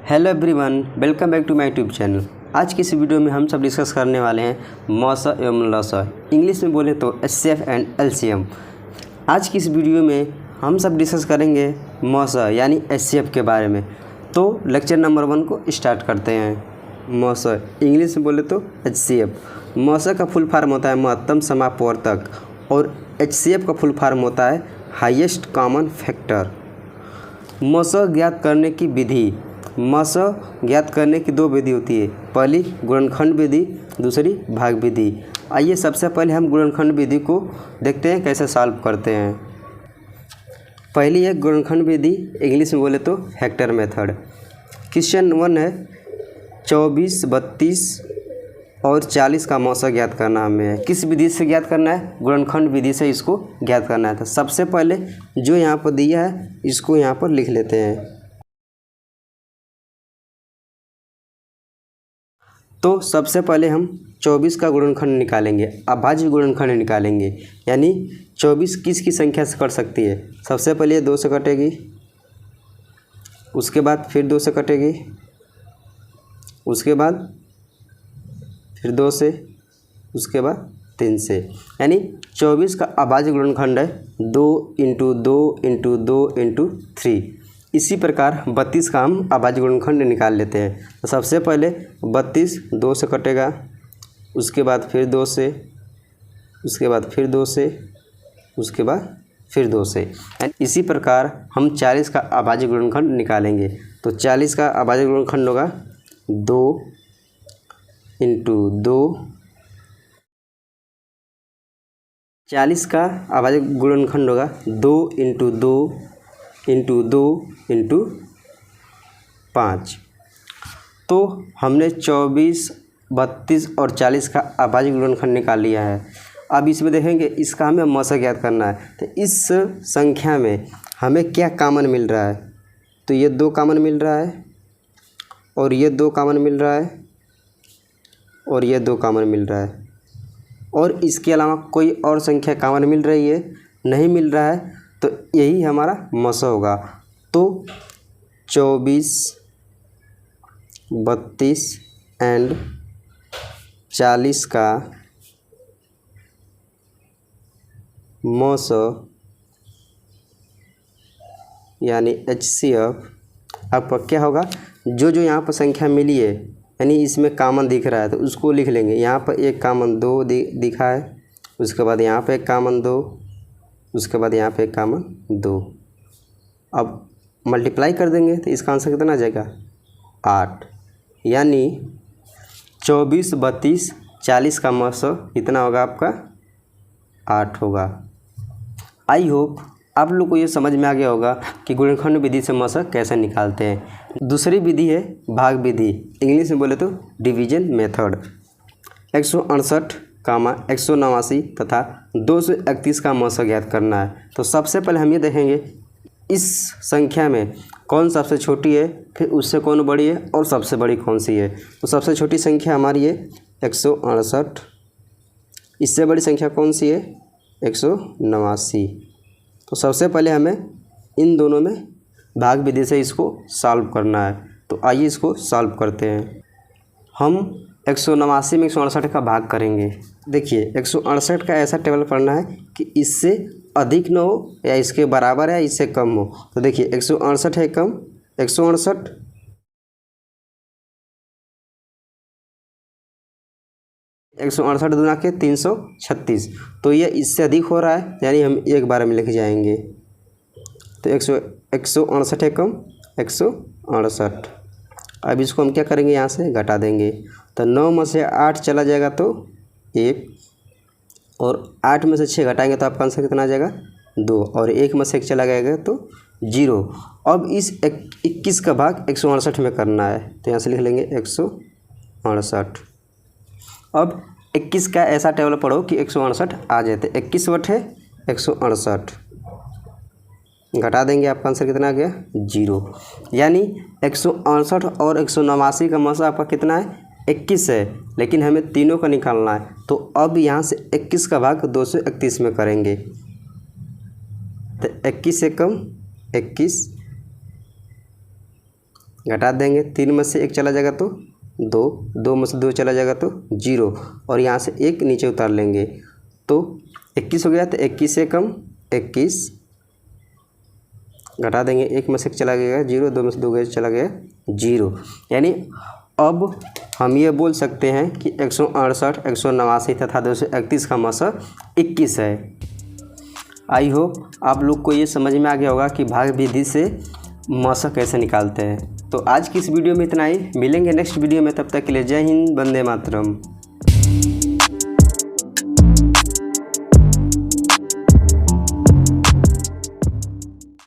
Hello everyone, welcome back to my YouTube channel. आज की इस वीडियो में हम सब डिस्कस करने वाले हैं मौसा एवं लौसा, इंग्लिश में बोले तो एचसीएफ एंड एलसीएम। आज की इस वीडियो में हम सब डिस्कस करेंगे मौसा यानी एचसीएफ के बारे में। तो लेक्चर नंबर 1 को स्टार्ट करते हैं। मौसा इंग्लिश में बोले तो एचसीएफ। मौसा का फुल फॉर्म होता है महत्तम समापवर्तक और एचसीएफ का फुल फॉर्म होता है हाईएस्ट कॉमन फैक्टर। मौसा ज्ञात करने की विधि। मौसा ज्ञात करने की 2 विधि होती है, पहली गुणनखंड विधि, दूसरी भाग विधि। आइए सबसे पहले हम गुणनखंड विधि को देखते हैं कैसे सॉल्व करते हैं। पहली है गुणनखंड विधि, इंग्लिश में बोले तो हेक्टर मेथड। क्वेश्चन 1 है 24, 32 और 40 का मौसा ज्ञात करना हमें। किस विधि से ज्ञात करना है? गुणनखंड विधि से इसको ज्ञात करना है। तो सबसे पहले जो यहाँ पर दिया है इसको यहाँ पर लिख लेते हैं। तो सबसे पहले हम 24 का गुणनखंड निकालेंगे, अभाज्य गुणनखंड निकालेंगे। यानी 24 किसकी संख्या से कट सकती है? सबसे पहले 2 से कटेगी, उसके बाद फिर 2 से कटेगी, उसके बाद फिर 2 से, उसके बाद 3 से। यानी 24 का अभाज्य गुणनखंड है 2 × 2 × 2 × 3। इसी प्रकार 32 का हम अभाज्य गुणनखंड निकाल लेते हैं। तो सबसे पहले 32 2 से कटेगा, उसके बाद फिर 2 से, उसके बाद फिर 2 से, उसके बाद फिर 2 से। एंड इसी प्रकार हम 40 का अभाज्य गुणनखंड निकालेंगे। तो 40 का अभाज्य गुणनखंड होगा 2 × 2। 40 का अभाज्य गुणनखंड होगा 2 × 2 × 2 × 5। तो हमने 24, 32 और 40 का अभाज्य गुणनखंड निकाल लिया है। अब इसमें देखेंगे इसका हमें मौसा ज्ञात करना है। तो इस संख्या में हमें क्या कॉमन मिल रहा है? तो ये 2 कॉमन मिल रहा है और ये 2 कॉमन मिल रहा है और ये 2 कॉमन मिल रहा है, और इसके अलावा कोई और संख्या कॉमन मिल रही है? नहीं मिल रहा है। तो यही हमारा मौसा होगा। तो 24, 32 एंड 40 का मौसा यानी एचसीएफ आपका क्या होगा? जो यहाँ पर संख्या मिली है यानी इसमें कॉमन दिख रहा है तो उसको लिख लेंगे। यहाँ पर एक कॉमन 2 दिखा है, उसके बाद यहाँ पे एक कॉमन 2, उसके बाद यहाँ पे एक कॉमन 2। अब मल्टीप्लाई कर देंगे तो इसका आंसर कितना आ जाएगा? 8। यानी 24, 32, 40 का मौसा कितना होगा आपका? 8 होगा। आई होप आप लोग को ये समझ में आ गया होगा कि गुणनखंड विधि से मौसा कैसे निकालते हैं। दूसरी विधि है भाग विधि, इंग्लिश में बोले तो डिवीजन मेथड। 168, 189 तथा 231 का मौसा ज्ञात करना है। तो सबसे पहले हम ये देखेंगे इस संख्या में कौन सबसे छोटी है, फिर उससे कौन बड़ी है और सबसे बड़ी कौन सी है। तो सबसे छोटी संख्या हमारी है 168, इससे बड़ी संख्या कौन सी है? 189। तो सबसे पहले हमें इन दोनों में भाग विधि से इसको सॉल्व करना है। तो आइए इसको सॉल्व करते हैं। हम 189 में 168 का भाग करेंगे। देखिए 168 का ऐसा टेबल पढ़ना है कि इससे अधिक न हो या इसके बराबर है, इससे कम हो। तो देखिए 168 है कम, 168 168 दूना के 336। तो ये इससे अधिक हो रहा है यानी हम एक बार में लिख जाएंगे। तो 168 है कम, 168। अब इसको हम क्या करेंगे? यहाँ से घटा देंगे। तो 9 में से 8 चला जाएगा तो 1, और 8 में से 6 घटाएंगे तो आपका आंसर कितना आ जाएगा? 2, और 1 में से 1 चला जाएगा तो 0। अब इस 21 का भाग 168 में करना है। तो यहाँ से लिख लेंगे 168। अब 21 का ऐसा टेबल पढ़ो कि 168 आ जाए। तो 21 बटे 168 घटा देंगे, आपका आंसर कितना आ गया? 0। यानी 168 और 189 का मौसा आपका कितना है? 21 है, लेकिन हमें तीनों का निकालना है। तो अब यहाँ से 21 का भाग 231 में करेंगे। तो 21 से कम 21, घटा देंगे, 3 में से 1 चला जाएगा तो 2, 2 में से 2 चला जाएगा तो 0 और यहाँ से 1 नीचे उतार लेंगे तो 21 हो गया। तो 21 से कम 21 घटा देंगे, 1 में से 1 चला गया 0, 2 में से 2 गया चला गया 0। यानी अब हम ये बोल सकते हैं कि 168, 189 तथा 231 का मसक 21 है। आई होप आप लोग को ये समझ में आ गया होगा कि भाग विधि से मसक कैसे निकालते हैं। तो आज की इस वीडियो में इतना ही, मिलेंगे नेक्स्ट वीडियो में, तब तक के लिए जय हिंद, वंदे मातरम।